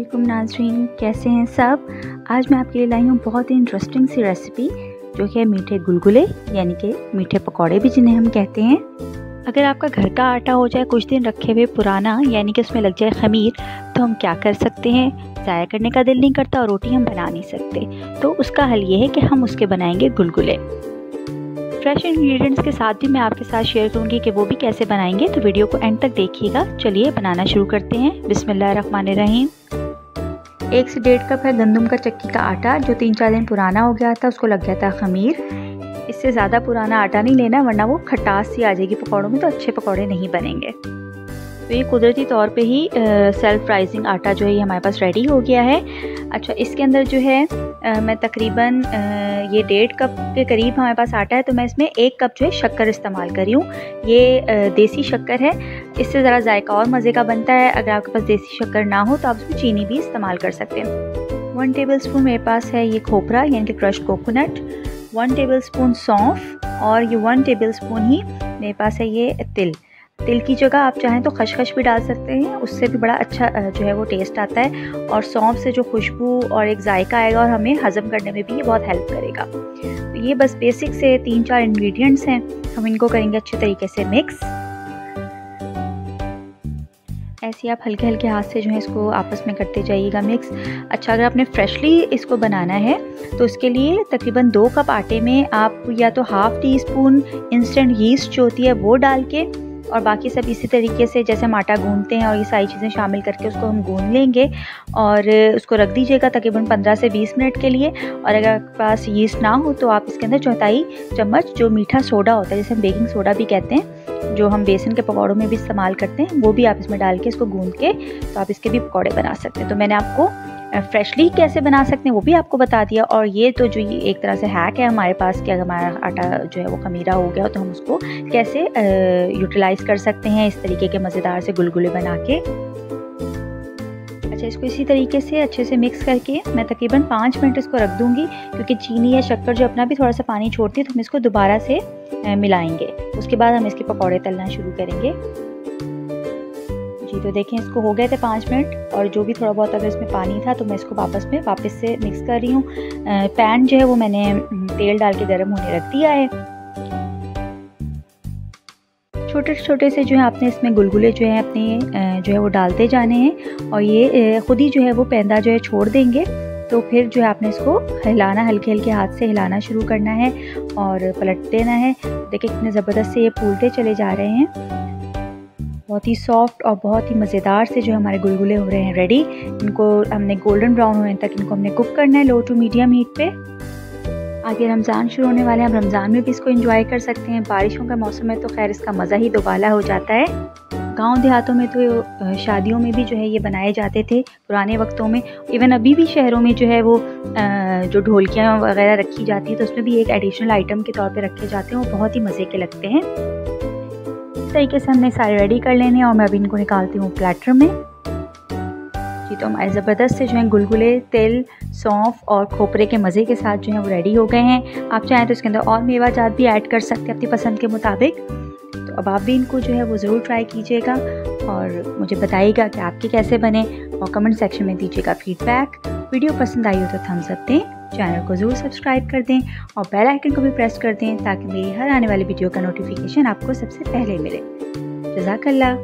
अस्सलामुअलैकुम नाज़रीन, कैसे हैं सब। आज मैं आपके लिए लाई हूँ बहुत ही इंटरेस्टिंग सी रेसिपी जो कि है मीठे गुलगुले यानी कि मीठे पकौड़े भी जिन्हें हम कहते हैं। अगर आपका घर का आटा हो जाए कुछ दिन रखे हुए पुराना यानी कि उसमें लग जाए ख़मीर, तो हम क्या कर सकते हैं, ज़ाया करने का दिल नहीं करता और रोटी हम बना नहीं सकते। तो उसका हल ये है कि हम उसके बनाएंगे गुलगुले। फ्रेश इंग्रेडिएंट्स के साथ भी मैं आपके साथ शेयर करूंगी कि वो भी कैसे बनाएंगे, तो वीडियो को एंड तक देखिएगा। चलिए बनाना शुरू करते हैं। बिस्मिल्लाहिर्रहमानिर्रहीम। 1 से 1.5 कप है गंदम का चक्की का आटा जो 3-4 दिन पुराना हो गया था, उसको लग गया था ख़मीर। इससे ज़्यादा पुराना आटा नहीं लेना वरना वो खटास सी आ जाएगी पकौड़ों में, तो अच्छे पकौड़े नहीं बनेंगे। तो ये कुदरती तौर पे ही सेल्फ राइजिंग आटा जो है ये हमारे पास रेडी हो गया है। अच्छा, इसके अंदर जो है मैं तकरीबन ये 1.5 कप के करीब हमारे पास आटा है, तो मैं इसमें 1 कप जो है शक्कर इस्तेमाल कर रही हूँ। ये देसी शक्कर है, इससे ज़रा जायका और मज़े का बनता है। अगर आपके पास देसी शक्कर ना हो तो आप इसमें चीनी भी इस्तेमाल कर सकते हैं। 1 टेबलस्पून मेरे पास है ये खोपरा यानी कि क्रश्ड कोकोनट, 1 टेबलस्पून सौंफ और ये 1 टेबलस्पून ही मेरे पास है ये तिल। तिल की जगह आप चाहें तो खसखस भी डाल सकते हैं, उससे भी बड़ा अच्छा जो है वो टेस्ट आता है। और सौंफ से जो खुशबू और एक जायका आएगा और हमें हज़म करने में भी ये बहुत हेल्प करेगा। तो ये बस बेसिक से 3-4 इंग्रेडिएंट्स हैं, हम इनको करेंगे अच्छे तरीके से मिक्स। ऐसे आप हल्के हल्के हाथ से जो है इसको आपस में करते जाइएगा मिक्स। अच्छा, अगर आपने फ्रेशली इसको बनाना है तो उसके लिए तकरीबन 2 कप आटे में आप या तो ½ टीस्पून इंस्टेंट यीस्ट जो होती है वो डाल के, और बाकी सब इसी तरीके से जैसे हम आटा गूंदते हैं और ये सारी चीज़ें शामिल करके उसको हम गूंद लेंगे और उसको रख दीजिएगा तकरीबन 15 से 20 मिनट के लिए। और अगर आपके पास यीस्ट ना हो तो आप इसके अंदर 1/4 चम्मच जो मीठा सोडा होता है, जैसे हम बेकिंग सोडा भी कहते हैं, जो हम बेसन के पकौड़ों में भी इस्तेमाल करते हैं, वो भी आप इसमें डाल के इसको गूंद के तो आप इसके भी पकौड़े बना सकते हैं। तो मैंने आपको फ्रेशली कैसे बना सकते हैं वो भी आपको बता दिया। और ये तो जो ये एक तरह से हैक है हमारे पास कि अगर हमारा आटा जो है वो खमीरा हो गया तो हम उसको कैसे यूटिलाइज कर सकते हैं इस तरीके के मज़ेदार से गुलगुले बना के। अच्छा, इसको इसी तरीके से अच्छे से मिक्स करके मैं तकरीबन 5 मिनट इसको रख दूंगी, क्योंकि चीनी या शक्कर जो अपना भी थोड़ा सा पानी छोड़ती है, तो हम इसको दोबारा से मिलाएंगे। उसके बाद हम इसके पकौड़े तलना शुरू करेंगे। तो देखें इसको हो गए थे 5 मिनट, और जो भी थोड़ा बहुत अगर इसमें पानी था तो मैं इसको वापस से मिक्स कर रही हूँ। पैन जो है वो मैंने तेल डाल के गर्म होने रख दिया है। छोटे छोटे से जो है आपने इसमें गुलगुले जो है अपने जो है वो डालते जाने हैं, और ये खुद ही जो है वो पैंदा जो है छोड़ देंगे। तो फिर जो है आपने इसको हिलाना, हल्के हल्के हाथ से हिलाना शुरू करना है और पलट देना है। देखिए कितने ज़बरदस्त से ये फूलते चले जा रहे हैं। बहुत ही सॉफ्ट और बहुत ही मज़ेदार से जो हमारे गुलगुले हो रहे हैं रेडी। इनको हमने गोल्डन ब्राउन होने तक इनको हमने कुक करना है, लो टू मीडियम हीट पे। आगे रमज़ान शुरू होने वाले हैं, हम रमज़ान में भी इसको एंजॉय कर सकते हैं। बारिशों का मौसम है तो खैर इसका मज़ा ही दोबाला हो जाता है। गांव देहातों में तो शादियों में भी जो है ये बनाए जाते थे पुराने वक्तों में। इवन अभी भी शहरों में जो है वो जो ढोलकियाँ वगैरह रखी जाती है तो उसमें भी एक एडिशनल आइटम के तौर पे रखे जाते हैं, वो बहुत ही मज़े के लगते हैं। इस तरीके से हमने सारे रेडी कर लेने और मैं अभी इनको निकालती हूँ प्लेटर में। जी, तो हमारे ज़बरदस्त से जो है गुलगुले तिल, सौंफ और खोपरे के मज़े के साथ जो है वो रेडी हो गए हैं। आप चाहें तो इसके अंदर और मेवा जात भी ऐड कर सकते हैं अपनी पसंद के मुताबिक। तो अब आप भी इनको जो है वो ज़रूर ट्राई कीजिएगा और मुझे बताइएगा कि आपके कैसे बने, और कमेंट सेक्शन में दीजिएगा फीडबैक। वीडियो पसंद आई हो तो थम्स अप दें, चैनल को ज़रूर सब्सक्राइब कर दें और बेल आइकन को भी प्रेस कर दें ताकि मेरी हर आने वाली वीडियो का नोटिफिकेशन आपको सबसे पहले मिले। जज़ाकल्लाह।